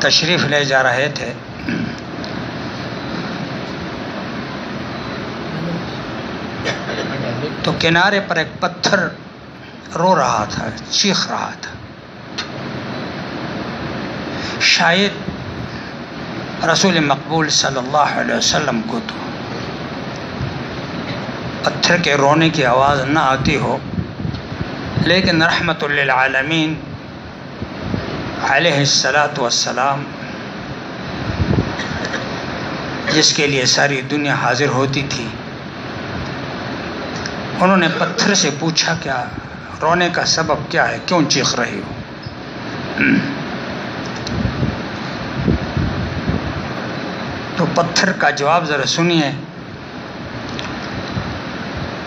تشریف لے جا رہے تھے تو کنارے پر ایک پتھر رو رہا تھا، چیخ رہا تھا. شاید رسول مقبول صلی اللہ علیہ وسلم کو تو پتھر کے رونے کی آواز نہ آتی ہو، لیکن رحمت للعالمین علیہ الصلاۃ والسلام، جس کے لیے ساری دنیا حاضر ہوتی تھی، انہوں نے پتھر سے پوچھا کیا رونے کا سبب کیا ہے، کیوں چیخ رہی ہو؟ تو پتھر کا جواب ذرا سنیے.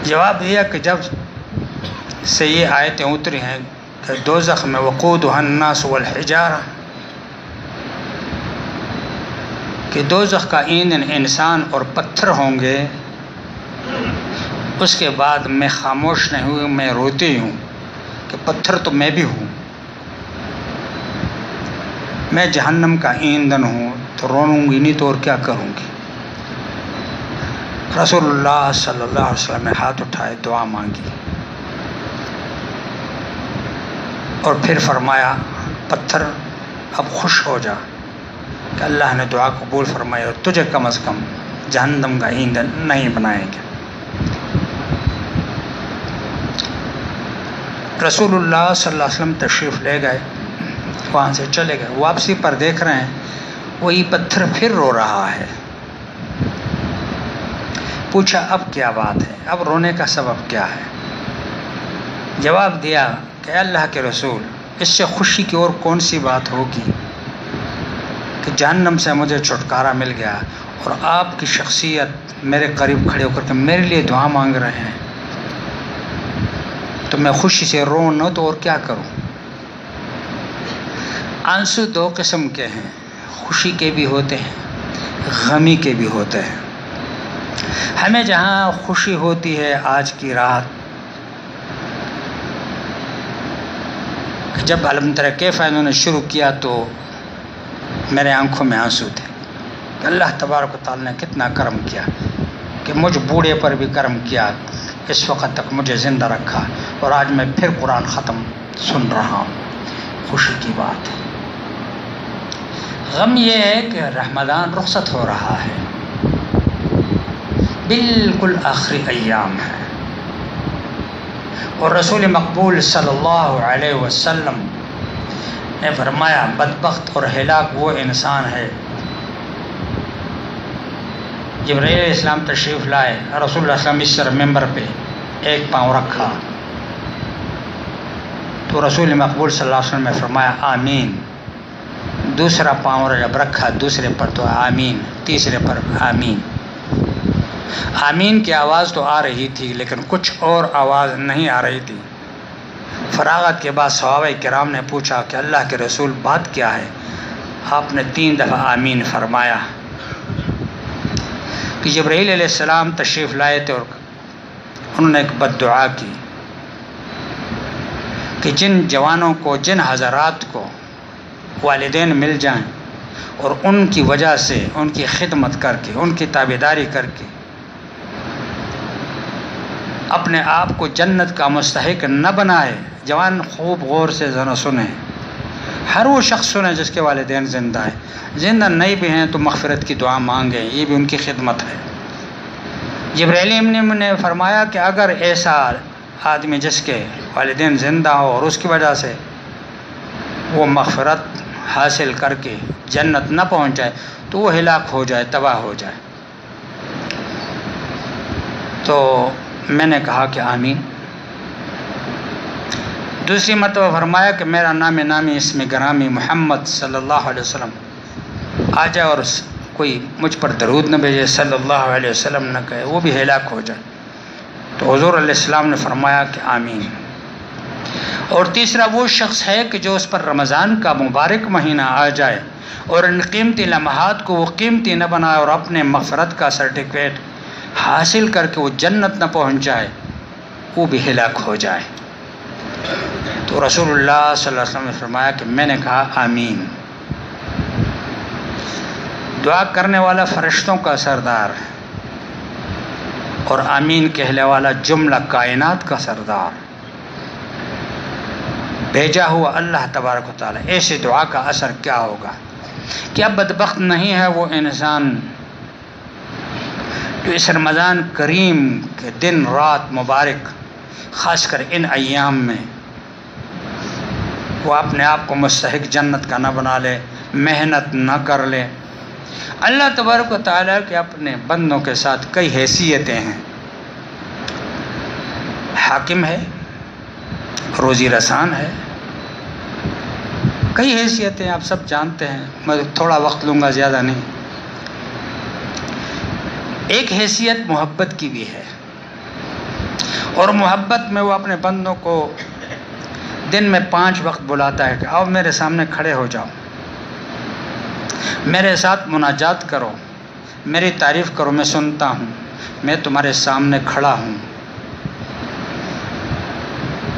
جواب دیا کہ جب سے یہ آیتیں اتری ہیں کہ دوزخ میں وقودها الناس والحجارہ، کہ دوزخ کا ایندھن انسان اور پتھر ہوں گے، اس کے بعد میں خاموش نہیں ہوں، میں روتی ہوں کہ پتھر تو میں بھی ہوں، میں جہنم کا ایندھن ہوں، تو رونوں گی نہیں تو اور کیا کروں گی. رسول اللہ صلی اللہ علیہ وسلم نے ہاتھ اٹھائے، دعا مانگی اور پھر فرمایا پتھر اب خوش ہو جا کہ اللہ نے دعا قبول فرمائی اور تجھے کم از کم جہنم کا ایندھن نہیں بنائیں گے. رسول اللہ صلی اللہ علیہ وسلم تشریف لے گئے، وہاں سے چلے گئے. واپسی پر دیکھ رہے ہیں وہی پتھر پھر رو رہا ہے. پوچھا اب کیا بات ہے، اب رونے کا سبب کیا ہے؟ جواب دیا کہ اللہ کے رسول، اس سے خوشی کی اور کون سی بات ہوگی کہ جہنم سے مجھے چھٹکارا مل گیا اور آپ کی شخصیت میرے قریب کھڑے ہو کر کے میرے لیے دعا مانگ رہے ہیں، تو میں خوشی سے رو نہ تو اور کیا کروں. آنسو دو قسم کے ہیں، خوشی کے بھی ہوتے ہیں، غمی کے بھی ہوتے ہیں. ہمیں جہاں خوشی ہوتی ہے آج کی رات، جب علم تر کیف انہوں نے شروع کیا تو میرے آنکھوں میں آنسو تھے. اللہ تبارک و تعالی نے کتنا کرم کیا کہ مجھ بوڑھے پر بھی کرم کیا، اس وقت تک مجھے زندہ رکھا اور آج میں پھر قرآن ختم سن رہا ہوں. خوشی کی بات ہے. غم یہ ہے کہ رمضان رخصت ہو رہا ہے، بالکل آخری ایام ہے، اور رسول مقبول صلی اللہ علیہ وسلم نے فرمایا بدبخت اور ہلاک وہ انسان ہے. جبرائیل علیہ السلام تشریف لائے، رسول اللہ صلی اللہ علیہ وسلم اس طرح ممبر پہ ایک پاؤں رکھا تو رسول مقبول صلی اللہ علیہ وسلم نے فرمایا آمین. دوسرا پاؤں جب رکھا دوسرے پر تو آمین، تیسرے پر آمین. آمین کی آواز تو آ رہی تھی لیکن کچھ اور آواز نہیں آ رہی تھی. فراغت کے بعد صحابہ کرام نے پوچھا کہ اللہ کے رسول بات کیا ہے؟ آپ نے 3 دفعہ آمین فرمایا. کہ جبرائیل علیہ السلام تشریف لائے تھے اور انہوں نے ایک بد دعا کی کہ جن جوانوں کو، جن حضرات کو والدین مل جائیں اور ان کی وجہ سے ان کی خدمت کر کے، ان کی تابعداری کر کے اپنے آپ کو جنت کا مستحق نہ بنائے. جوان خوب غور سے ذرا سنیں، ہر وہ شخص سنیں جس کے والدین زندہ ہیں، زندہ نہیں بھی ہیں تو مغفرت کی دعا مانگیں، یہ بھی ان کی خدمت ہے. جبرائیل نے فرمایا کہ اگر ایسا آدمی جس کے والدین زندہ ہو اور اس کی وجہ سے وہ مغفرت حاصل کر کے جنت نہ پہنچ جائے تو وہ ہلاک ہو جائے، تباہ ہو جائے. تو میں نے کہا کہ آمین. دوسری مرتبہ فرمایا کہ میرا نام نامی اسم گرامی محمد صلی اللہ علیہ وسلم آ جائے اور کوئی مجھ پر درود نہ بھیجے، صلی اللہ علیہ وسلم نہ کہے، وہ بھی ہلاک ہو جائے. تو حضور علیہ السلام نے فرمایا کہ آمین. اور تیسرا وہ شخص ہے کہ جو اس پر رمضان کا مبارک مہینہ آ جائے اور ان قیمتی لمحات کو وہ قیمتی نہ بنائے اور اپنے مغفرت کا سرٹیفکیٹ حاصل کر کے وہ جنت نہ پہنچ جائے، وہ بھی ہلاک ہو جائے. تو رسول اللہ صلی اللہ علیہ وسلم نے فرمایا کہ میں نے کہا آمین. دعا کرنے والا فرشتوں کا سردار اور آمین کہنے والا جملہ کائنات کا سردار بھیجا ہوا اللہ تبارک و تعالیٰ، ایسی دعا کا اثر کیا ہوگا؟ کیا بدبخت نہیں ہے وہ انسان جو اس رمضان کریم کے دن رات مبارک، خاص کر ان ایام میں، وہ اپنے آپ کو مستحق جنت کا نہ بنا لے، محنت نہ کر لے۔ اللہ تبارک و تعالیٰ کے اپنے بندوں کے ساتھ کئی حیثیتیں ہیں، حاکم ہے، روزی رسان ہے، کئی حیثیتیں آپ سب جانتے ہیں، میں تھوڑا وقت لوں گا، زیادہ نہیں۔ ایک حیثیت محبت کی بھی ہے، اور محبت میں وہ اپنے بندوں کو دن میں 5 وقت بلاتا ہے کہ آؤ میرے سامنے کھڑے ہو جاؤ، میرے ساتھ مناجات کرو، میری تعریف کرو، میں سنتا ہوں، میں تمہارے سامنے کھڑا ہوں۔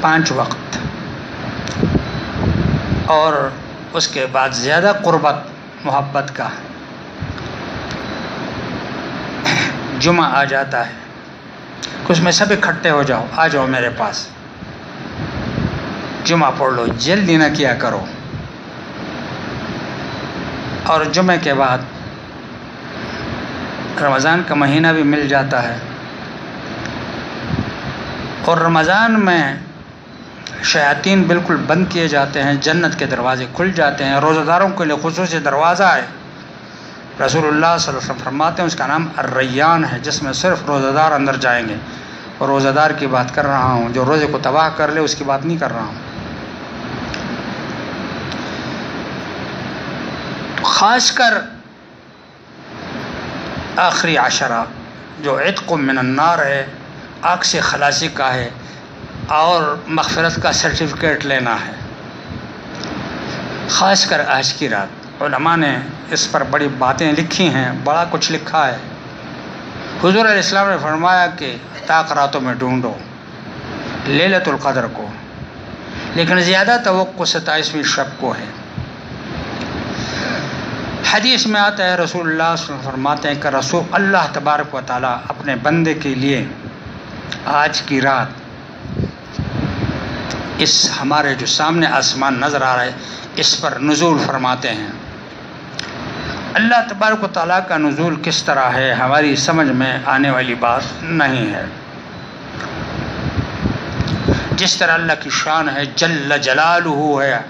5 وقت، اور اس کے بعد زیادہ قربت محبت کا جمعہ آ جاتا ہے کہ اس میں سب اکٹھے ہو جاؤ، آ جاؤ میرے پاس، جمعہ پڑھ لو، جلدی نہ کیا کرو۔ اور جمعے کے بعد رمضان کا مہینہ بھی مل جاتا ہے، اور رمضان میں شیاطین بالکل بند کیے جاتے ہیں، جنت کے دروازے کھل جاتے ہیں، روزہ داروں کے لیے خصوصی دروازہ ہے۔ رسول اللہ صلی اللہ علیہ وسلم فرماتے ہیں اس کا نام الریان ہے، جس میں صرف روزہ دار اندر جائیں گے، اور روزہ دار کی بات کر رہا ہوں، جو روزے کو تباہ کر لے اس کی بات نہیں کر رہا ہوں۔ خاص کر آخری عشرہ جو عتق من النار ہے، آگ سے خلاصی کا ہے، اور مغفرت کا سرٹیفکیٹ لینا ہے، خاص کر آج کی رات۔ علماء نے اس پر بڑی باتیں لکھی ہیں، بڑا کچھ لکھا ہے۔ حضور علیہ السلام نے فرمایا کہ طاق راتوں میں ڈھونڈو لیلۃ القدر کو، لیکن زیادہ توقع 27ویں شب کو ہے۔ حدیث میں آتا ہے، رسول اللہ صلی اللہ علیہ وسلم فرماتے ہیں کہ رسول اللہ تبارک و تعالیٰ اپنے بندے کے لیے آج کی رات اس ہمارے جو سامنے آسمان نظر آ رہا ہے اس پر نزول فرماتے ہیں۔ اللہ تبارک و تعالیٰ کا نزول کس طرح ہے ہماری سمجھ میں آنے والی بات نہیں ہے۔ جس طرح اللہ کی شان ہے، جل جلالہ ہے،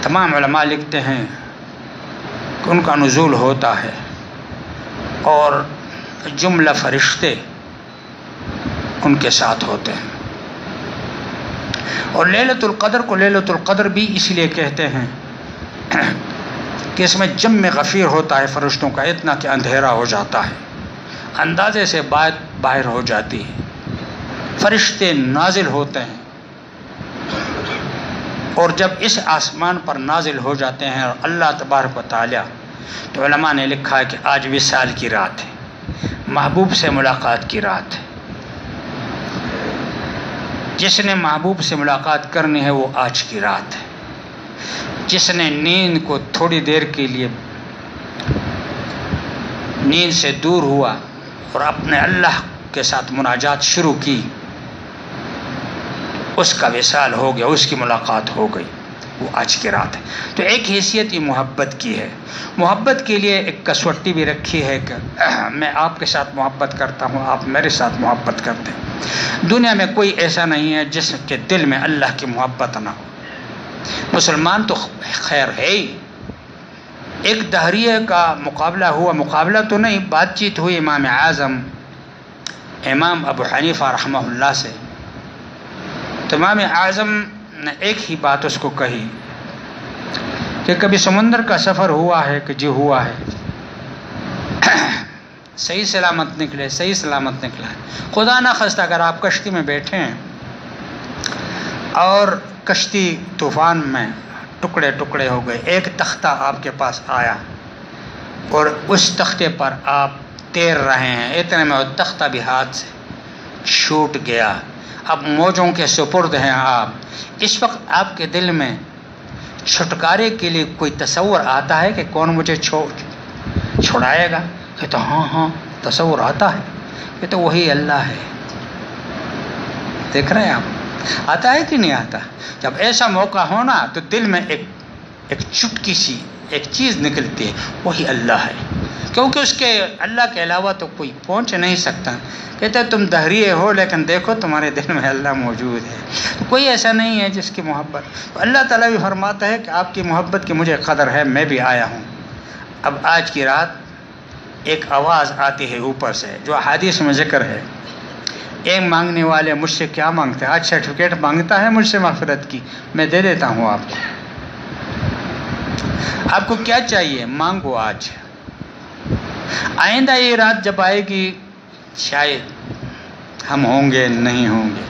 تمام علماء لکھتے ہیں کہ ان کا نزول ہوتا ہے، اور جملہ فرشتے ان کے ساتھ ہوتے ہیں۔ اور لیلۃ القدر کو لیلۃ القدر بھی اس لیے کہتے ہیں کہ اس میں جم غفیر ہوتا ہے فرشتوں کا، اتنا کہ اندھیرا ہو جاتا ہے، اندازے سے بات باہر ہو جاتی ہے، فرشتے نازل ہوتے ہیں، اور جب اس آسمان پر نازل ہو جاتے ہیں اور اللہ تبارک و تعالیٰ، تو علماء نے لکھا ہے کہ آج وصال کی رات ہے، محبوب سے ملاقات کی رات ہے۔ جس نے محبوب سے ملاقات کرنی ہے وہ آج کی رات ہے۔ جس نے نیند کو تھوڑی دیر کے لیے نیند سے دور ہوا اور اپنے اللہ کے ساتھ مناجات شروع کی، اس کا وصال ہو گیا، اس کی ملاقات ہو گئی، وہ آج کی رات ہے۔ تو ایک حیثیت ہی محبت کی ہے۔ محبت کے لیے ایک کسوٹی بھی رکھی ہے کہ میں آپ کے ساتھ محبت کرتا ہوں، آپ میرے ساتھ محبت کرتے ہیں۔ دنیا میں کوئی ایسا نہیں ہے جس کے دل میں اللہ کی محبت نہ ہو۔ مسلمان تو خیر ہے ہی۔ ایک دہریے کا مقابلہ ہوا، مقابلہ تو نہیں، بات چیت ہوئی امام اعظم امام ابو حنیفہ رحمہ اللہ سے، تو امام اعظم نے ایک ہی بات اس کو کہی کہ کبھی سمندر کا سفر ہوا ہے کہ جی ہوا ہے، صحیح سلامت نکلے، صحیح سلامت نکلا ہے۔ خدا نہ خواستہ اگر آپ کشتی میں بیٹھے ہیں اور کشتی طوفان میں ٹکڑے ٹکڑے ہو گئے، ایک تختہ آپ کے پاس آیا اور اس تختے پر آپ تیر رہے ہیں، اتنے میں وہ تختہ بھی ہاتھ سے چھوٹ گیا، اب موجوں کے سپرد ہیں آپ۔ اس وقت آپ کے دل میں چھٹکارے کے لیے کوئی تصور آتا ہے کہ کون مجھے چھڑائے گا؟ کہتے ہاں تصور آتا ہے، کہتے وہی اللہ ہے۔ دیکھ رہے ہیں آپ، آتا ہے کہ نہیں آتا؟ جب ایسا موقع ہونا تو دل میں ایک چٹکی سی ایک چیز نکلتی ہے، وہی اللہ ہے، کیونکہ اس کے اللہ کے علاوہ تو کوئی پہنچ نہیں سکتا۔ کہتے تم دہریے ہو لیکن دیکھو تمہارے دل میں اللہ موجود ہے، تو کوئی ایسا نہیں ہے جس کی محبت۔ تو اللہ تعالیٰ بھی فرماتا ہے کہ آپ کی محبت کی مجھے قدر ہے، میں بھی آیا ہوں۔ اب آج کی رات ایک آواز آتی ہے اوپر سے جو حدیث میں ذکر ہے، ایک مانگنے والے مجھ سے کیا مانگتے ہیں؟ آج سرٹیفکیٹ مانگتا ہے مجھ سے مغفرت کی، میں دے دیتا ہوں آپ کو۔ آپ کو کیا چاہیے؟ مانگو آج۔ آئندہ یہ رات جب آئے گی شاید ہم ہوں گے نہیں ہوں گے،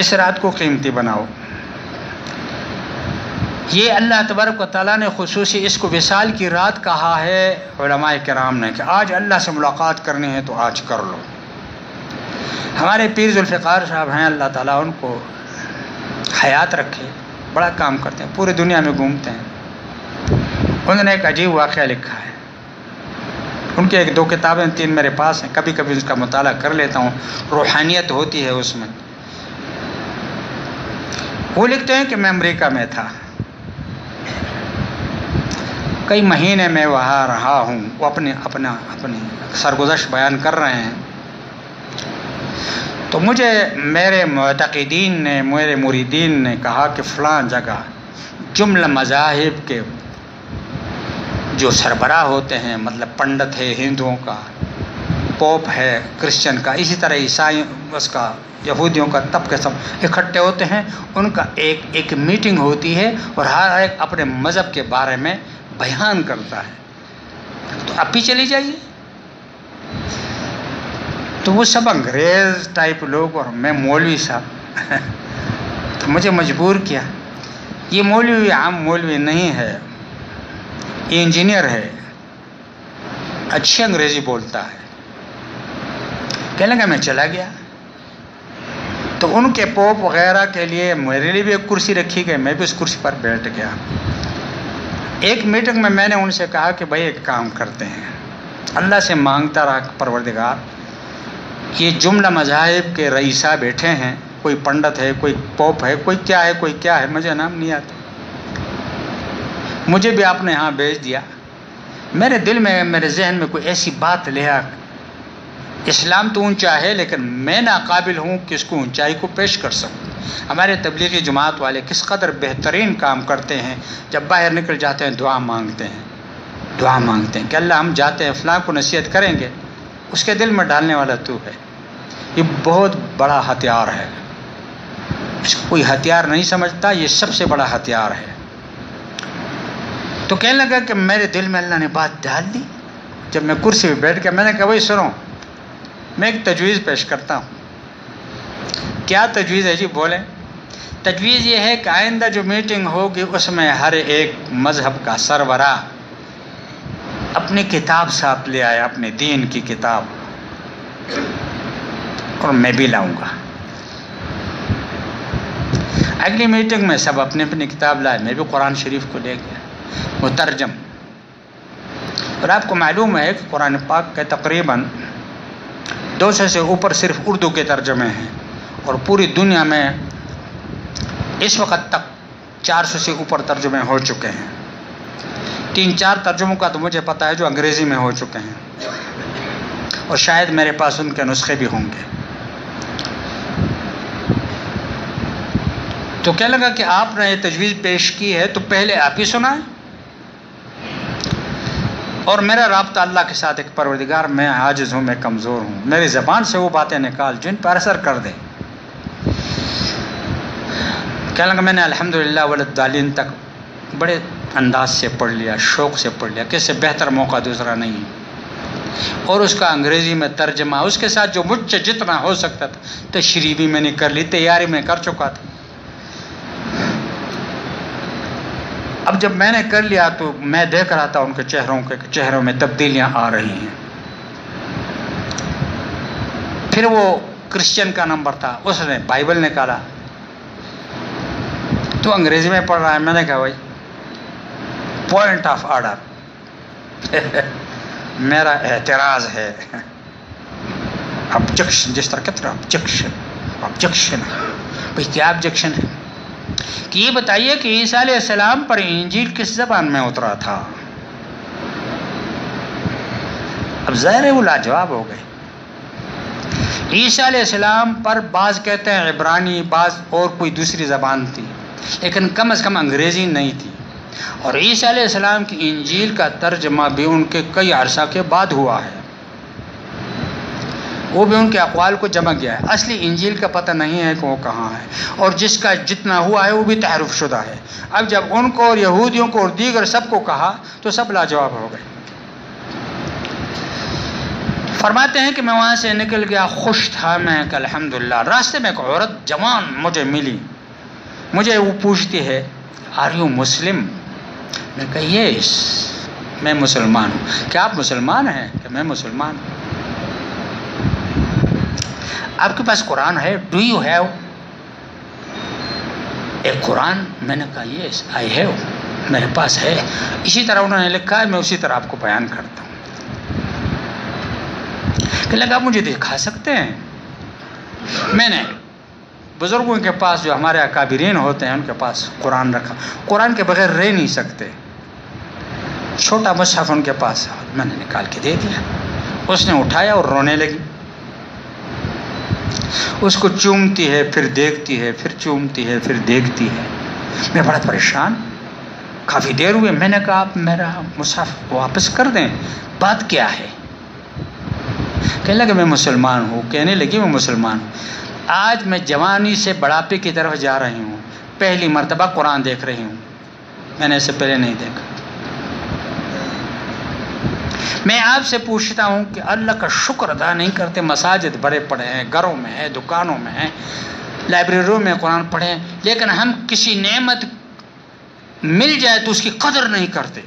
اس رات کو قیمتی بناؤ۔ یہ اللہ تبارک و تعالیٰ نے خصوصی اس کو وصال کی رات کہا ہے علماء کرام نے کہ آج اللہ سے ملاقات کرنی ہے تو آج کر لو۔ ہمارے پیر ذوالفقار صاحب ہیں، اللہ تعالیٰ ان کو حیات رکھے، بڑا کام کرتے ہیں، پوری دنیا میں گھومتے ہیں۔ انہوں نے ایک عجیب واقعہ لکھا ہے، ان کی 1-2 کتابیں 3 میرے پاس ہیں، کبھی کبھی اس کا مطالعہ کر لیتا ہوں، روحانیت ہوتی ہے اس میں۔ وہ لکھتے ہیں کہ میں امریکہ میں تھا، کئی مہینے میں وہاں رہا ہوں۔ وہ اپنی سرگزشت بیان کر رہے ہیں۔ تو مجھے میرے معتقدین نے، میرے مریدین نے کہا کہ فلاں جگہ جملہ مذاہب کے جو سربراہ ہوتے ہیں، مطلب پنڈت ہے ہندوؤں کا، پوپ ہے کرسچن کا، اسی طرح عیسائی اس کا، یہودیوں کا، تب کے سب اکٹھے ہوتے ہیں، ان کا ایک میٹنگ ہوتی ہے اور ہر ایک اپنے مذہب کے بارے میں بیان کرتا ہے۔ تو آپ بھی چلی جائیے۔ تو وہ سب انگریز ٹائپ لوگ اور میں مولوی صاحب تو مجھے مجبور کیا۔ یہ مولوی عام مولوی نہیں ہے، یہ انجینئر ہے، اچھی انگریزی بولتا ہے۔ کہنے لگا میں چلا گیا تو ان کے پوپ وغیرہ کے لیے میرے لیے بھی ایک کرسی رکھی گئی، میں بھی اس کرسی پر بیٹھ گیا۔ ایک میٹنگ میں نے ان سے کہا کہ بھائی ایک کام کرتے ہیں، اللہ سے مانگتا رہا پروردگار، یہ جملہ مذاہب کے رئیسہ بیٹھے ہیں، کوئی پنڈت ہے، کوئی پوپ ہے، کوئی کیا ہے، مجھے نام نہیں آتا، مجھے بھی آپ نے یہاں بھیج دیا۔ میرے دل میں، میرے ذہن میں کوئی ایسی بات لیا، اسلام تو اونچا ہے لیکن میں ناقابل ہوں کہ اس کو اونچائی کو پیش کر سکوں۔ ہمارے تبلیغی جماعت والے کس قدر بہترین کام کرتے ہیں، جب باہر نکل جاتے ہیں دعا مانگتے ہیں کہ اللہ ہم جاتے ہیں فلاں کو نصیحت کریں گے، اس کے دل میں ڈالنے والا تو ہے۔ یہ بہت بڑا ہتھیار ہے، اس کو کوئی ہتھیار نہیں سمجھتا، یہ سب سے بڑا ہتھیار ہے۔ تو کہنے لگا کہ میرے دل میں اللہ نے بات ڈال دی۔ جب میں کرسی پہ بیٹھ کے میں نے کہا بھائی سنو، میں ایک تجویز پیش کرتا ہوں۔ کیا تجویز ہے جی؟ بولیں۔ تجویز یہ ہے کہ آئندہ جو میٹنگ ہوگی اس میں ہر ایک مذہب کا سربراہ اپنی کتاب ساتھ لے آئے، اپنے دین کی کتاب، اور میں بھی لاؤں گا۔ اگلی میٹنگ میں سب اپنی اپنی کتاب لائے، میں بھی قرآن شریف کو لے گیا مترجم۔ اور آپ کو معلوم ہے کہ قرآن پاک کے تقریباً 200 سے اوپر صرف اردو کے ترجمے ہیں، اور پوری دنیا میں اس وقت تک 400 سے اوپر ترجمے ہو چکے ہیں۔ 3-4 ترجموں کا تو مجھے پتا ہے جو انگریزی میں ہو چکے ہیں، اور شاید میرے پاس ان کے نسخے بھی ہوں گے۔ تو کہنے لگا کہ آپ نے یہ تجویز پیش کی ہے تو پہلے آپ ہی سنائیں، اور میرا رابطہ اللہ کے ساتھ ایک پروردگار، میں عاجز ہوں، میں کمزور ہوں، میری زبان سے وہ باتیں نکال جن پر اثر کر دیں۔ کہنے لگا میں نے الحمدللہ وللضالین تک بڑے انداز سے پڑھ لیا، شوق سے پڑھ لیا، کہ اس سے بہتر موقع دوسرا نہیں، اور اس کا انگریزی میں ترجمہ، اس کے ساتھ جو مجھ سے جتنا ہو سکتا تھا تشریح بھی میں نے کر لی، تیاری میں کر چکا تھا۔ اب جب میں نے کر لیا تو میں دیکھ رہا تھا ان کے چہروں میں تبدیلیاں آ رہی ہیں۔ پھر وہ کرسچن کا نمبر تھا، اس نے بائبل نکالا، تو انگریزی میں پڑھ رہا ہے. میں نے کہا بھائی پوائنٹ آف آرڈر میرا اعتراض ہے. آبجیکشن، جس طرح کہتے ہیں آبجیکشن بھائی کیا آبجیکشن ہے کہ یہ بتائیے کہ عیسیٰ علیہ السلام پر انجیل کس زبان میں اترا تھا. اب ظاہر ہے وہ لاجواب ہو گئے. عیسیٰ علیہ السلام پر بعض کہتے ہیں عبرانی، بعض اور کوئی دوسری زبان تھی، لیکن کم از کم انگریزی نہیں تھی. اور عیسیٰ علیہ السلام کی انجیل کا ترجمہ بھی ان کے کئی عرصہ کے بعد ہوا ہے، وہ بھی ان کے اقوال کو جمع کیا ہے. اصلی انجیل کا پتہ نہیں ہے کہ وہ کہاں ہے، اور جس کا جتنا ہوا ہے وہ بھی تحریف شدہ ہے. اب جب ان کو اور یہودیوں کو اور دیگر سب کو کہا تو سب لاجواب ہو گئے. فرماتے ہیں کہ میں وہاں سے نکل گیا، خوش تھا میں کہ الحمدللہ. راستے میں ایک عورت جوان مجھے ملی، مجھے وہ پوچھتی ہے آر یو مسلم؟ میں کہا یس، میں مسلمان ہوں. کیا آپ مسلمان ہیں؟ کہ میں مسلمان ہوں. آپ کے پاس قرآن ہے؟ ڈو یو ہیو اے قرآن؟ میں نے کہا یس آئی ہیو، میرے پاس ہے. اسی طرح انہوں نے لکھا ہے، میں اسی طرح آپ کو بیان کرتا ہوں. کہ لگا آپ مجھے دکھا سکتے ہیں؟ میں نے بزرگوں کے پاس جو ہمارے اکابرین ہوتے ہیں ان کے پاس قرآن رکھا. قرآن کے بغیر رہ نہیں سکتے. چھوٹا مصحف ان کے پاس، میں نے نکال کے دے دیا. اس نے اٹھایا اور رونے لگی. اس کو چومتی ہے، پھر دیکھتی ہے، پھر چومتی ہے، پھر دیکھتی ہے. میں بڑا پریشان. کافی دیر ہوئے. میں نے کہا آپ میرا مصحف واپس کر دیں. بات کیا ہے؟ کہنے لگے میں مسلمان ہوں. کہنے لگی میں مسلمان ہوں. آج میں جوانی سے بڑھاپے کی طرف جا رہی ہوں، پہلی مرتبہ قرآن دیکھ رہی ہوں. میں نے اس سے پہلے نہیں دیکھا. میں آپ سے پوچھتا ہوں کہ اللہ کا شکر ادا نہیں کرتے؟ مساجد بڑے پڑے ہیں، گھروں میں ہیں، دکانوں میں ہیں، لائبریریوں میں قرآن پڑھے ہیں، لیکن ہم کسی نعمت مل جائے تو اس کی قدر نہیں کرتے،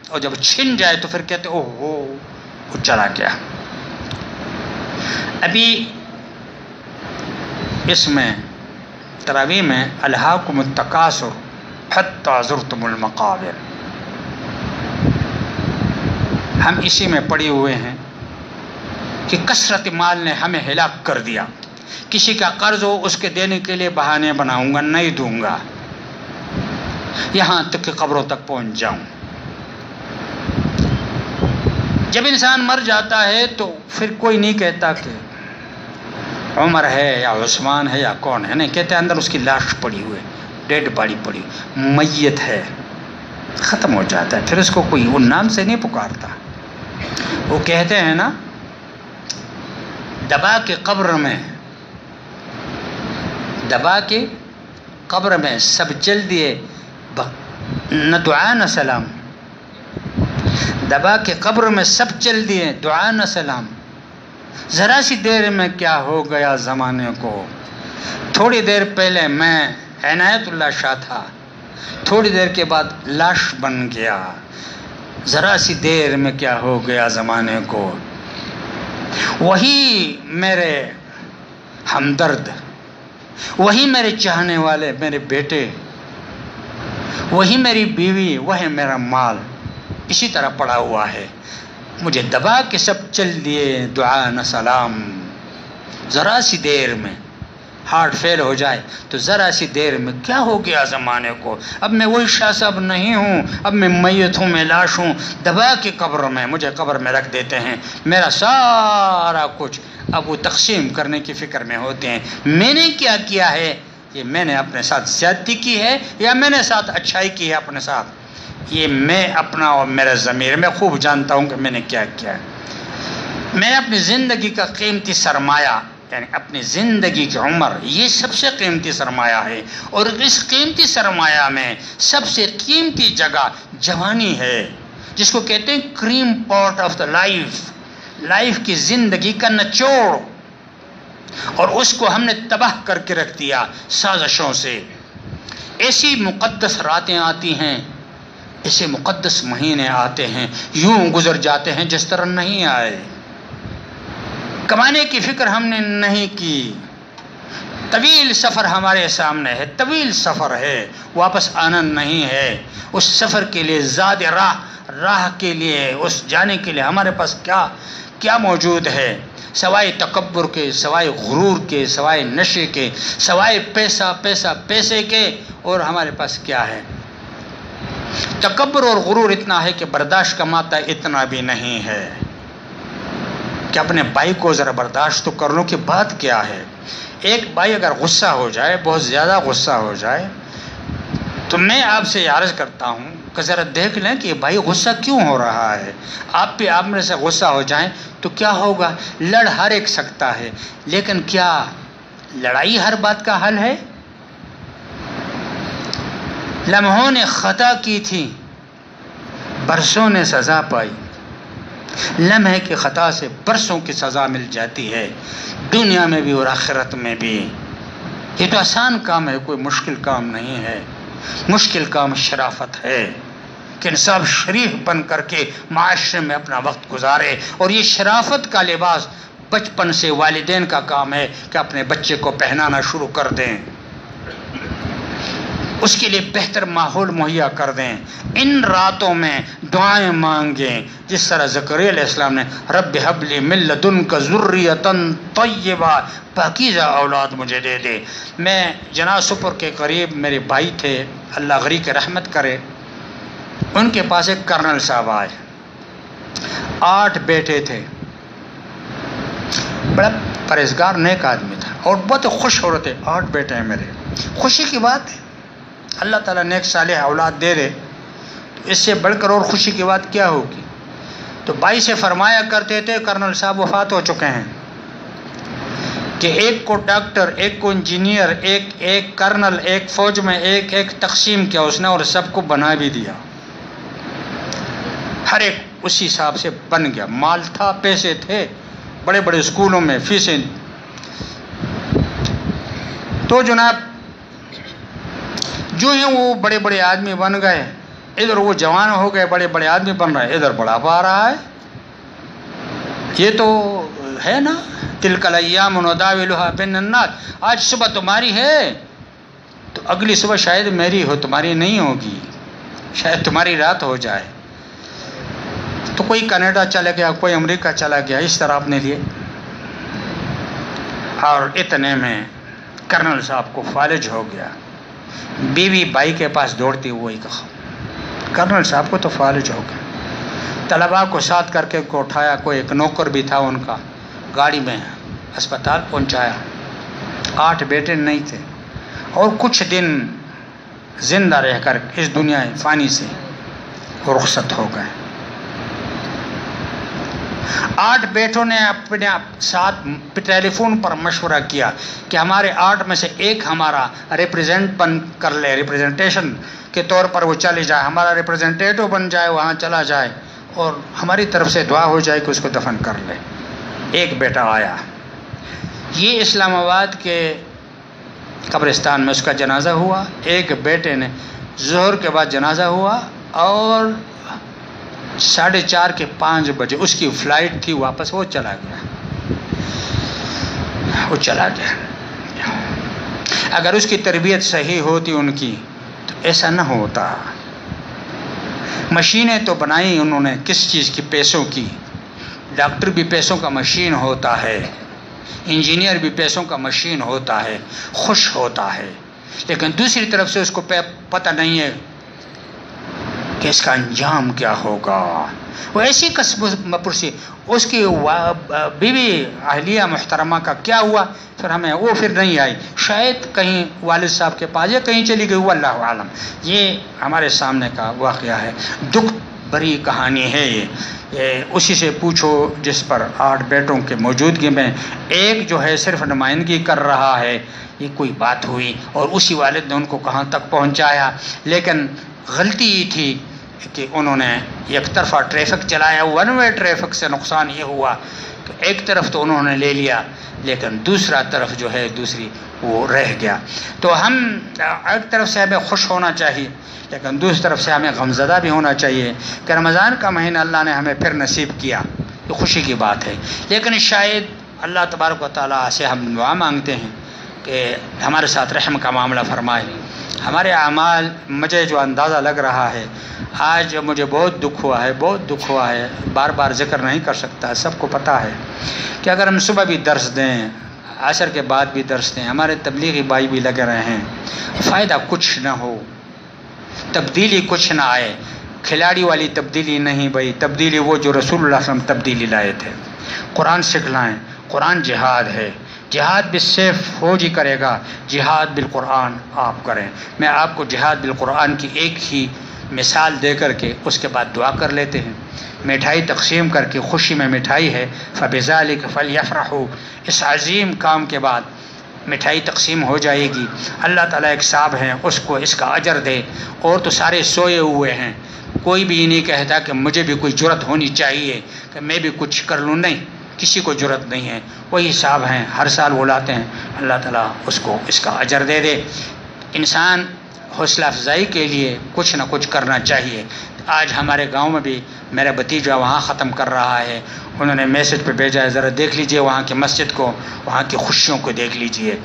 اور جب چھن جائے تو پھر کہتے اوہ وہ چلا گیا. ابھی اس میں تراویح میں الہاکم التکاثر حتی زرتم المقابر، ہم اسی میں پڑے ہوئے ہیں کہ کثرت مال نے ہمیں ہلاک کر دیا. کسی کا قرض ہو اس کے دینے کے لیے بہانے بناؤں گا، نہیں دوں گا، یہاں تک کہ قبروں تک پہنچ جاؤں. جب انسان مر جاتا ہے تو پھر کوئی نہیں کہتا کہ عمر ہے یا عثمان ہے یا کون ہے، نہیں کہتے اندر اس کی لاش پڑی ہوئی، ڈیڈ باڈی پڑی، میت ہے. ختم ہو جاتا ہے. پھر اس کو کوئی ان نام سے نہیں پکارتا. وہ کہتے ہیں نا دبا کے قبر میں سب چل دیے، نہ دعا نہ سلام. دبا کے قبر میں سب چل دیے، دعا نہ سلام. ذرا سی دیر میں کیا ہو گیا زمانے کو. تھوڑی دیر پہلے میں عنایت اللہ شاہ تھا، تھوڑی دیر کے بعد لاش بن گیا. ذرا سی دیر میں کیا ہو گیا زمانے کو. وہی میرے ہمدرد، وہی میرے چاہنے والے، میرے بیٹے، وہی میری بیوی، وہی میرا مال اسی طرح پڑا ہوا ہے. مجھے دبا کے سب چل دیے، دعا نہ سلام. ذرا سی دیر میں ہارٹ فیل ہو جائے تو ذرا سی دیر میں کیا ہو گیا زمانے کو. اب میں وہی شاہ صاحب نہیں ہوں، اب میں میت ہوں، میں لاش ہوں. دبا کے قبر میں مجھے قبر میں رکھ دیتے ہیں. میرا سارا کچھ اب وہ تقسیم کرنے کی فکر میں ہوتے ہیں. میں نے کیا کیا ہے؟ یہ میں نے اپنے ساتھ زیادتی کی ہے یا میں نے ساتھ اچھائی کی ہے اپنے ساتھ؟ یہ میں اپنا اور میرا ضمیر میں خوب جانتا ہوں کہ میں نے کیا کیا ہے. میں نے اپنی زندگی کا قیمتی سرمایہ، یعنی اپنی زندگی کی عمر، یہ سب سے قیمتی سرمایہ ہے. اور اس قیمتی سرمایہ میں سب سے قیمتی جگہ جوانی ہے، جس کو کہتے ہیں کریم پارٹ آف دا لائف کی زندگی کا نچوڑ. اور اس کو ہم نے تباہ کر کے رکھ دیا سازشوں سے. ایسی مقدس راتیں آتی ہیں، ایسے مقدس مہینے آتے ہیں، یوں گزر جاتے ہیں جس طرح نہیں آئے. کمانے کی فکر ہم نے نہیں کی، طویل سفر ہمارے سامنے ہے، طویل سفر ہے، واپس آنا نہیں ہے۔ اس سفر کے لیے زاد راہ کے لیے، اس جانے کے لیے ہمارے پاس کیا موجود ہے سوائے تکبر کے، سوائے غرور کے، سوائے نشے کے، سوائے پیسے کے، اور ہمارے پاس کیا ہے؟ تکبر اور غرور اتنا ہے کہ برداشت کا ماتا اتنا بھی نہیں ہے کہ اپنے بھائی کو ذرا برداشت تو کر لو کہ بات کیا ہے۔ ایک بھائی اگر غصہ ہو جائے، بہت زیادہ غصہ ہو جائے، تو میں آپ سے عرض کرتا ہوں کہ ذرا دیکھ لیں کہ یہ بھائی غصہ کیوں ہو رہا ہے۔ آپ میں سے غصہ ہو جائیں تو کیا ہوگا؟ لڑ ہر ایک سکتا ہے، لیکن کیا لڑائی ہر بات کا حل ہے؟ لمحوں نے خطا کی تھی، برسوں نے سزا پائی۔ لمحے کی خطا سے برسوں کی سزا مل جاتی ہے، دنیا میں بھی اور آخرت میں بھی۔ یہ تو آسان کام ہے، کوئی مشکل کام نہیں ہے۔ مشکل کام شرافت ہے کہ انسان شریف بن کر کے معاشرے میں اپنا وقت گزارے، اور یہ شرافت کا لباس بچپن سے والدین کا کام ہے کہ اپنے بچے کو پہنانا شروع کر دیں، اس کے لیے بہتر ماحول مہیا کر دیں۔ ان راتوں میں دعائیں مانگیں، جس طرح زکریا علیہ السلام نے رب ہب لی من لدنک ذریۃ طیبہ، پاکیزہ اولاد مجھے دے دے۔ میں جناح سپر کے قریب میرے بھائی تھے، اللہ غری کے رحمت کرے، ان کے پاس ایک کرنل صاحب آئے، 8 بیٹے تھے، بڑا پرہیزگار نیک آدمی تھا، اور بہت خوش ہو رہے تھے، 8 بیٹے ہیں میرے۔ خوشی کی بات ہے، اللہ تعالیٰ نیک صالح اولاد دے دے تو اس سے بڑھ کر اور خوشی کی بات کیا ہوگی؟ تو بھائی سے فرمایا کرتے تھے، کرنل صاحب وفات ہو چکے ہیں، کہ ایک کو ڈاکٹر، ایک کو انجینئر، ایک کرنل، ایک فوج میں ایک تقسیم کیا اس نے، اور سب کو بنا بھی دیا، ہر ایک اسی حساب سے بن گیا۔ مال تھا، پیسے تھے، بڑے بڑے اسکولوں میں فیسیں۔ تو جناب جو ہیں وہ بڑے بڑے آدمی بن گئے، ادھر وہ جوان ہو گئے، بڑے بڑے آدمی بن رہے، ادھر بڑھاپا آ رہا ہے۔ یہ تو ہے نا، تلک الایام نداولها بین الناس، آج صبح تمہاری ہے تو اگلی صبح شاید میری ہو، تمہاری نہیں ہوگی، شاید تمہاری رات ہو جائے۔ تو کوئی کینیڈا چلا گیا، کوئی امریکہ چلا گیا، اس طرح اپنے لیے۔ اور اتنے میں کرنل صاحب کو فالج ہو گیا، بیوی بھائی کے پاس دوڑتی ہوئی کہا، کرنل صاحب کو تو فالج ہو گیا۔ طلباء کو ساتھ کر کے کو اٹھایا، کوئی ایک نوکر بھی تھا ان کا، گاڑی میں اسپتال پہنچایا۔ 8 بیٹے نہیں تھے، اور کچھ دن زندہ رہ کر اس دنیا فانی سے رخصت ہو گئے۔ 8 بیٹوں نے اپنے ساتھ ٹیلی فون پر مشورہ کیا کہ ہمارے 8 میں سے ایک ہمارا ریپریزنٹ بن کر لے، ریپریزنٹیشن کے طور پر وہ چلی جائے، ہمارا ریپریزنٹیٹو بن جائے، وہاں چلا جائے، اور ہماری طرف سے دعا ہو جائے کہ اس کو دفن کر لے۔ ایک بیٹا آیا، یہ اسلام آباد کے قبرستان میں اس کا جنازہ ہوا۔ ایک بیٹے نے ظہر کے بعد جنازہ ہوا، اور 4:30 کے 5 بجے اس کی فلائٹ تھی واپس، وہ چلا گیا۔ اگر اس کی تربیت صحیح ہوتی ان کی تو ایسا نہ ہوتا۔ مشینیں تو بنائی انہوں نے، کس چیز کی؟ پیسوں کی۔ ڈاکٹر بھی پیسوں کا مشین ہوتا ہے، انجینئر بھی پیسوں کا مشین ہوتا ہے، خوش ہوتا ہے، لیکن دوسری طرف سے اس کو پتہ نہیں ہے کہ اس کا انجام کیا ہوگا۔ وہ ایسی قسم پرسی، اس کی بیوی اہلیہ محترمہ کا کیا ہوا، پھر ہمیں وہ پھر نہیں آئی، شاید کہیں والد صاحب کے پاس یا کہیں چلی گئی، واللہ عالم۔ یہ ہمارے سامنے کا واقعہ ہے، دکھ بری کہانی ہے یہ اسی سے پوچھو جس پر 8 بیٹوں کے موجودگی میں ایک جو ہے صرف نمائندگی کر رہا ہے، یہ کوئی بات ہوئی، اور اسی والد نے ان کو کہاں تک پہنچایا۔ لیکن غلطی یہ تھی کہ انہوں نے ایک طرفہ ٹریفک چلایا، 1 وے ٹریفک سے نقصان یہ ہوا کہ ایک طرف تو انہوں نے لے لیا، لیکن دوسرا طرف جو ہے دوسری وہ رہ گیا۔ تو ہم ایک طرف سے ہمیں خوش ہونا چاہیے، لیکن دوسری طرف سے ہمیں غمزدہ بھی ہونا چاہیے کہ رمضان کا مہینہ اللہ نے ہمیں پھر نصیب کیا، یہ خوشی کی بات ہے۔ لیکن شاید اللہ تبارک و تعالیٰ سے ہم دعا مانگتے ہیں کہ ہمارے ساتھ رحم کا معاملہ فرمائے. ہمارے اعمال مجھے جو اندازہ لگ رہا ہے آج مجھے بہت دکھ ہوا ہے بار بار ذکر نہیں کر سکتا. سب کو پتہ ہے کہ اگر ہم صبح بھی درس دیں عصر کے بعد بھی درس دیں ہمارے تبلیغی بھائی بھی لگے رہے ہیں فائدہ کچھ نہ ہو تبدیلی کچھ نہ آئے. کھلاڑی والی تبدیلی نہیں بھائی تبدیلی وہ جو رسول اللہ صلی اللہ علیہ وسلم تبدیلی لائے تھے. قرآن سکھلائیں. قرآن جہاد ہے. جہاد بالسیف فوج ہی کرے گا جہاد بالقرآن آپ کریں. میں آپ کو جہاد بالقرآن کی ایک ہی مثال دے کر کے اس کے بعد دعا کر لیتے ہیں. مٹھائی تقسیم کر کے خوشی میں مٹھائی ہے فبذالک فلیفرحوا. اس عظیم کام کے بعد مٹھائی تقسیم ہو جائے گی. اللہ تعالیٰ ایک صاحب ہیں اس کو اس کا اجر دے. اور تو سارے سوئے ہوئے ہیں کوئی بھی نہیں کہتا کہ مجھے بھی کوئی جرت ہونی چاہیے کہ میں بھی کچھ کر لوں. نہیں کسی کو جرت نہیں ہے. وہی صاحب ہیں ہر سال وہ لاتے ہیں. اللہ تعالیٰ اس کو اس کا اجر دے دے. انسان حوصلہ افزائی کے لیے کچھ نہ کچھ کرنا چاہیے. آج ہمارے گاؤں میں بھی میرا بھتیجا وہاں ختم کر رہا ہے. انہوں نے میسج پہ بھیجا ہے ذرا دیکھ لیجئے وہاں کی مسجد کو وہاں کی خوشیوں کو دیکھ لیجئے.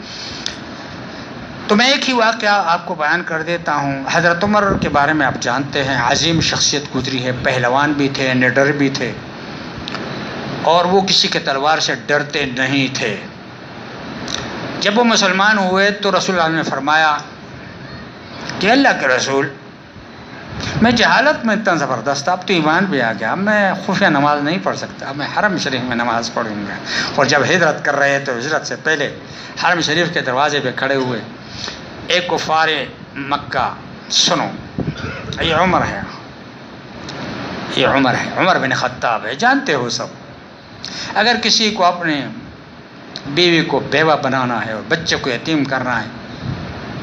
تو میں ایک ہی واقعہ آپ کو بیان کر دیتا ہوں. حضرت عمر کے بارے میں آپ جانتے ہیں عظیم شخصیت گزری ہے. پہلوان بھی تھے نڈر بھی تھے اور وہ کسی کے تلوار سے ڈرتے نہیں تھے. جب وہ مسلمان ہوئے تو رسول اللہ نے فرمایا کہ اللہ کے رسول میں جہالت میں اتنا زبردست اب تو ایمان بھی آ گیا. میں خفیہ نماز نہیں پڑھ سکتا. میں حرم شریف میں نماز پڑھوں گا. اور جب ہجرت کر رہے تو ہجرت سے پہلے حرم شریف کے دروازے پہ کھڑے ہوئے ایک کفار مکہ سنو یہ عمر ہے عمر بن خطاب ہے جانتے ہو سب. اگر کسی کو اپنے بیوی کو بیوہ بنانا ہے اور بچے کو یتیم کرنا ہے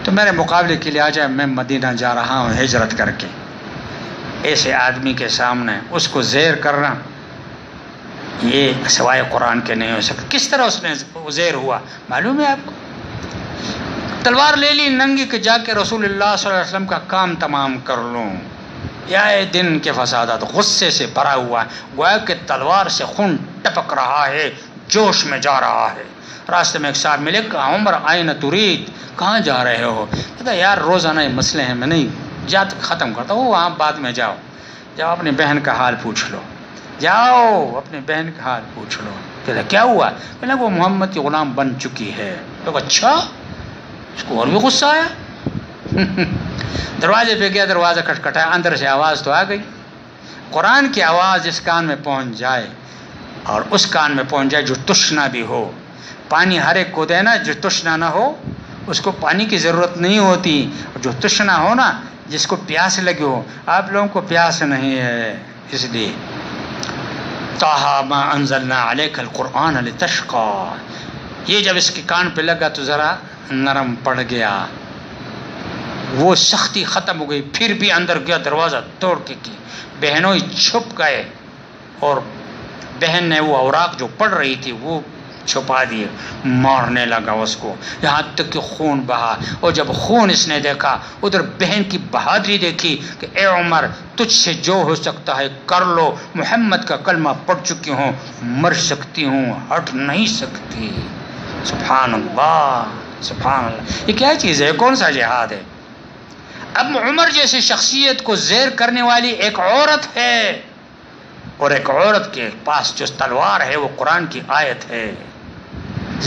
تو میرے مقابلے کے لیے آ جائے. میں مدینہ جا رہا ہوں ہجرت کر کے. ایسے آدمی کے سامنے اس کو زیر کرنا یہ سوائے قرآن کے نہیں ہو سکتا. کس طرح اس میں زیر ہوا معلوم ہے آپ کو؟ تلوار لے لی ننگی کہ جا کے رسول اللہ صلی اللہ علیہ وسلم کا کام تمام کر لوں. یا دن کے فسادات غصے سے بھرا ہوا ہے. گویا کہ تلوار سے خون ٹپک رہا ہے جوش میں جا رہا ہے. راستے میں ایک صاحب ملے کہ عمر آئین ترید کہاں جا رہے ہو؟ کہتا یار روزانہ یہ مسئلے ہیں میں نہیں جات ختم کرتا ہوں. وہاں بعد میں جاؤ اپنی بہن کا حال پوچھ لو. جاؤ اپنی بہن کا حال پوچھ لو. کہتا کیا ہوا؟ کہنا وہ محمد کی غلام بن چکی ہے. تو اچھا اس کو اور بھی غصہ آیا. دروازے پہ گیا دروازہ کھٹکھٹایا اندر سے آواز تو آ گئی. قرآن کی آواز جس کان میں پہنچ جائے اور اس کان میں پہنچ جائے جو تشنا بھی ہو. پانی ہر ایک کو دینا جو تشنا نہ ہو اس کو پانی کی ضرورت نہیں ہوتی. جو تشنا ہو نا جس کو پیاس لگے ہو. آپ لوگوں کو پیاس نہیں ہے اس لیے طٰہٰ ما انزلنا علیک القرآن لتشقیٰ یہ جب اس کے کان پہ لگا تو ذرا نرم پڑ گیا. وہ سختی ختم ہو گئی. پھر بھی اندر گیا دروازہ توڑ کے کی. بہنوں ہی چھپ گئے اور بہن نے وہ اوراق جو پڑھ رہی تھی وہ چھپا دیے. مارنے لگا اس کو یہاں تک کہ خون بہا. اور جب خون اس نے دیکھا ادھر بہن کی بہادری دیکھی کہ اے عمر تجھ سے جو ہو سکتا ہے کر لو. محمد کا کلمہ پڑھ چکی ہوں مر سکتی ہوں ہٹ نہیں سکتی. سبحان اللہ سبحان اللہ. یہ کیا چیز ہے؟ کون سا جہاد ہے؟ اب عمر جیسی شخصیت کو زیر کرنے والی ایک عورت ہے اور ایک عورت کے پاس جو تلوار ہے وہ قرآن کی آیت ہے.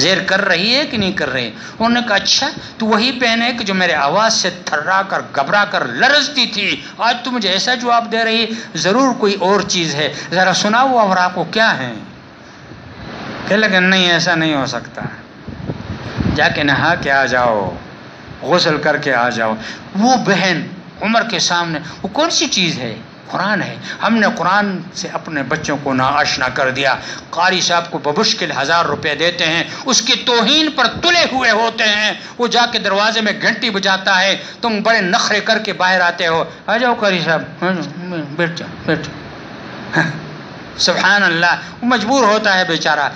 زیر کر رہی ہے کہ نہیں کر رہی؟ انہوں نے کہا اچھا تو وہی پہنے کہ جو میرے آواز سے تھرا کر گھبرا کر لرزتی تھی آج تو مجھے ایسا جواب دے رہی. ضرور کوئی اور چیز ہے ذرا سنا وہ اوراق کو کیا ہیں. کہ لیکن نہیں ایسا نہیں ہو سکتا. جا کے نہا کے آ جاؤ غسل کر کے آ جاؤ. وہ بہن عمر کے سامنے وہ کون سی چیز ہے؟ قرآن ہے. ہم نے قرآن سے اپنے بچوں کو ناآشنا کر دیا. قاری صاحب کو بمشکل 1000 روپے دیتے ہیں اس کی توہین پر تلے ہوئے ہوتے ہیں. وہ جا کے دروازے میں گھنٹی بجاتا ہے تم بڑے نخرے کر کے باہر آتے ہو. آ جاؤ قاری صاحب بیٹھ جاؤ بیٹھ جاؤ. سبحان اللہ، وہ مجبور ہوتا ہے بیچارہ۔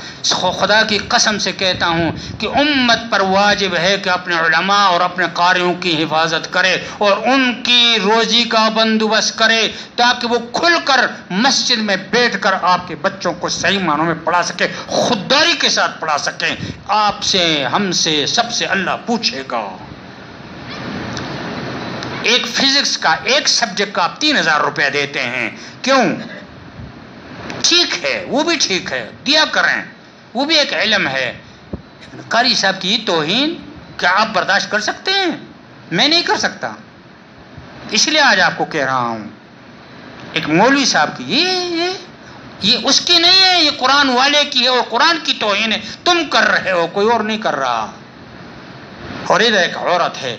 خدا کی قسم سے کہتا ہوں کہ امت پر واجب ہے کہ اپنے علماء اور اپنے قاریوں کی حفاظت کرے اور ان کی روزی کا بندوبست کرے، تاکہ وہ کھل کر مسجد میں بیٹھ کر آپ کے بچوں کو صحیح معنوں میں پڑھا سکے، خودداری کے ساتھ پڑھا سکیں۔ آپ سے، ہم سے، سب سے اللہ پوچھے گا۔ ایک فزکس کا ایک سبجیکٹ کا آپ 3000 روپے دیتے ہیں، کیوں؟ ٹھیک ہے، وہ بھی ٹھیک ہے، دیا کریں، وہ بھی ایک علم ہے۔ قاری صاحب کی توہین کیا آپ برداشت کر سکتے ہیں؟ میں نہیں کر سکتا، اس لیے آج آپ کو کہہ رہا ہوں۔ ایک مولوی صاحب کی یہ اس کی نہیں ہے، یہ قرآن والے کی ہے اور قرآن کی توہین ہے، تم کر رہے ہو، کوئی اور نہیں کر رہا۔ اور ادھر ایک عورت ہے،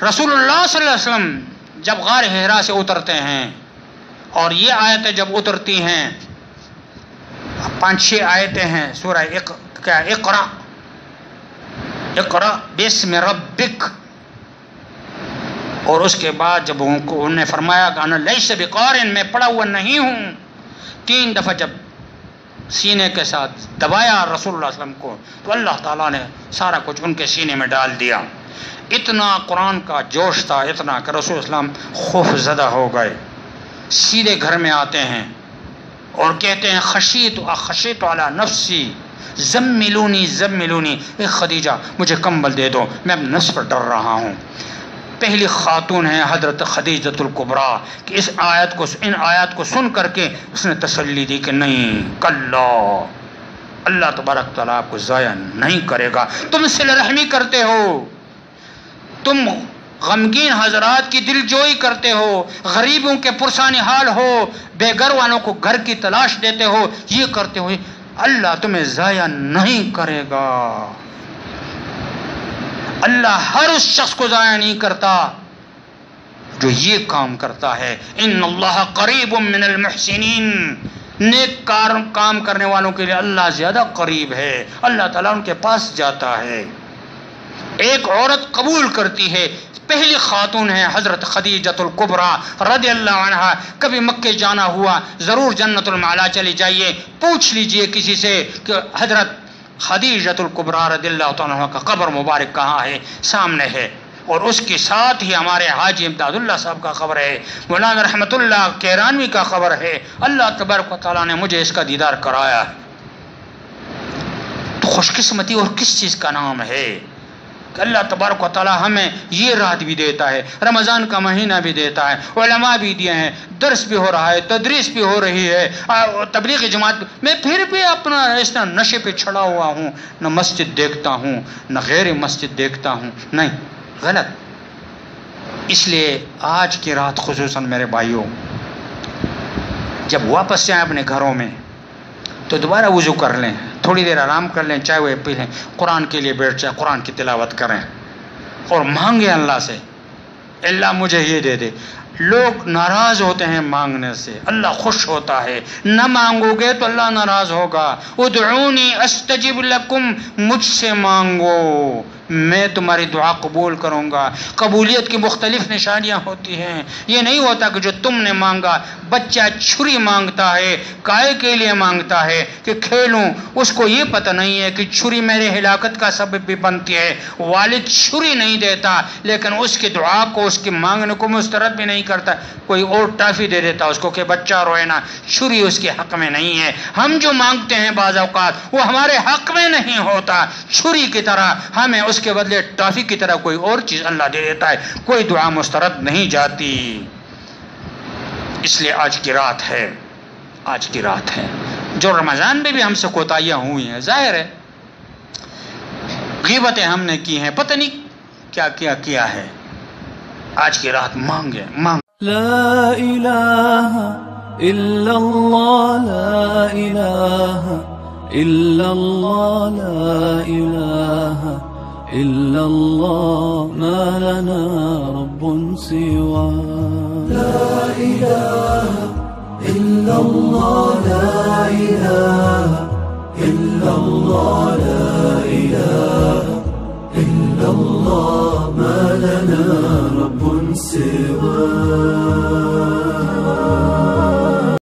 رسول اللہ صلی اللہ علیہ وسلم جب غار حرا سے اترتے ہیں اور یہ آیتیں جب اترتی ہیں، 5-6 آیتیں ہیں سورہ اقرا بسم ربک، اور اس کے بعد جب انہوں نے فرمایا کہ انا لیس بقارئ، میں پڑھا ہوا نہیں ہوں، 3 دفعہ جب سینے کے ساتھ دبایا رسول اللہ صلی اللہ علیہ وسلم کو، تو اللہ تعالیٰ نے سارا کچھ ان کے سینے میں ڈال دیا۔ اتنا قرآن کا جوش تھا، اتنا کہ رسول اللہ علیہ وسلم خوف زدہ ہو گئے۔ سیدھے گھر میں آتے ہیں اور کہتے ہیں خشیت علی نفسی زملونی، اے خدیجہ مجھے کمبل دے دو، میں اپنے نفس پر ڈر رہا ہوں۔ پہلی خاتون ہے حضرت خدیجۃ الکبریٰ، کہ ان آیات کو سن کر کے اس نے تسلی دی کہ نہیں، کلا، اللہ تبارک تعالیٰ آپ کو ضائع نہیں کرے گا۔ تم صلہ رحمی کرتے ہو، تم غمگین حضرات کی دل جوئی کرتے ہو، غریبوں کے پرسان حال ہو، بے گھر والوں کو گھر کی تلاش دیتے ہو، یہ کرتے ہوئے اللہ تمہیں ضائع نہیں کرے گا۔ اللہ ہر اس شخص کو ضائع نہیں کرتا جو یہ کام کرتا ہے۔ ان اللہ قریب من المحسنین، نیک کام کرنے والوں کے لیے اللہ زیادہ قریب ہے، اللہ تعالیٰ ان کے پاس جاتا ہے۔ ایک عورت قبول کرتی ہے، پہلی خاتون ہے حضرت خدیجۃ الکبریٰ رضی اللہ عنہا۔ کبھی مکے جانا ہوا ضرور جنت المعلا چلی جائیے، پوچھ لیجئے کسی سے کہ حضرت خدیجۃ الکبریٰ رضی اللہ عنہ کا قبر مبارک کہاں ہے، سامنے ہے۔ اور اس کے ساتھ ہی ہمارے حاجی امداد اللہ صاحب کا قبر ہے، مولانا رحمت اللہ کیرانوی کا قبر ہے۔ اللہ تبارک و تعالیٰ نے مجھے اس کا دیدار کرایا۔ تو خوش قسمتی اور کس چیز کا نام ہے کہ اللہ تبارک و تعالیٰ ہمیں یہ رات بھی دیتا ہے، رمضان کا مہینہ بھی دیتا ہے، علماء بھی دیے ہیں، درس بھی ہو رہا ہے، تدریس بھی ہو رہی ہے، تبلیغ جماعت۔ میں پھر بھی اپنا اس طرح نشے پہ چھڑا ہوا ہوں، نہ مسجد دیکھتا ہوں نہ غیر مسجد دیکھتا ہوں، نہیں، غلط۔ اس لیے آج کی رات خصوصاً میرے بھائیوں، جب واپس جائیں اپنے گھروں میں تو دوبارہ وضو کر لیں، تھوڑی دیر آرام کر لیں، چائے وہ پی لیں، قرآن کے لیے بیٹھ جائیں، قرآن کی تلاوت کریں اور مانگیں اللہ سے، اللہ مجھے یہ دے دے۔ لوگ ناراض ہوتے ہیں مانگنے سے، اللہ خوش ہوتا ہے۔ نہ مانگو گے تو اللہ ناراض ہوگا۔ ادعونی استجب لکم، مجھ سے مانگو میں تمہاری دعا قبول کروں گا۔ قبولیت کی مختلف نشانیاں ہوتی ہیں، یہ نہیں ہوتا کہ جو تم نے مانگا۔ بچہ چھری مانگتا ہے، کائے کے لیے مانگتا ہے کہ کھیلوں، اس کو یہ پتہ نہیں ہے کہ چھری میرے ہلاکت کا سبب بھی بنتی ہے۔ والد چھری نہیں دیتا لیکن اس کی دعا کو، اس کے مانگنے کو مسترد بھی نہیں کرتا، کوئی اور ٹافی دے دیتا اس کو کہ بچہ روئے نا۔ چھری اس کے حق میں نہیں ہے۔ ہم جو مانگتے ہیں بعض اوقات وہ ہمارے حق میں نہیں ہوتا، چھری کی طرح ہمیں اس کے بدلے ٹافی کی طرح کوئی اور چیز اللہ دے دیتا ہے، کوئی دعا مسترد نہیں جاتی۔ اس لیے آج کی رات ہے جو رمضان میں بھی ہم سے کوتاہیاں ہوئی ہیں، ظاہر ہے غیبتیں ہم نے کی ہیں، پتہ نہیں کیا کیا ہے۔ آج کی رات مانگے لا الہ الا اللہ، لا الہ الا اللہ، لا الہ الا اللہ، ما لنا رب سوا۔ لا الہ الا اللہ، لا الہ الا اللہ، لا الہ الا اللہ، ما لنا رب سوا۔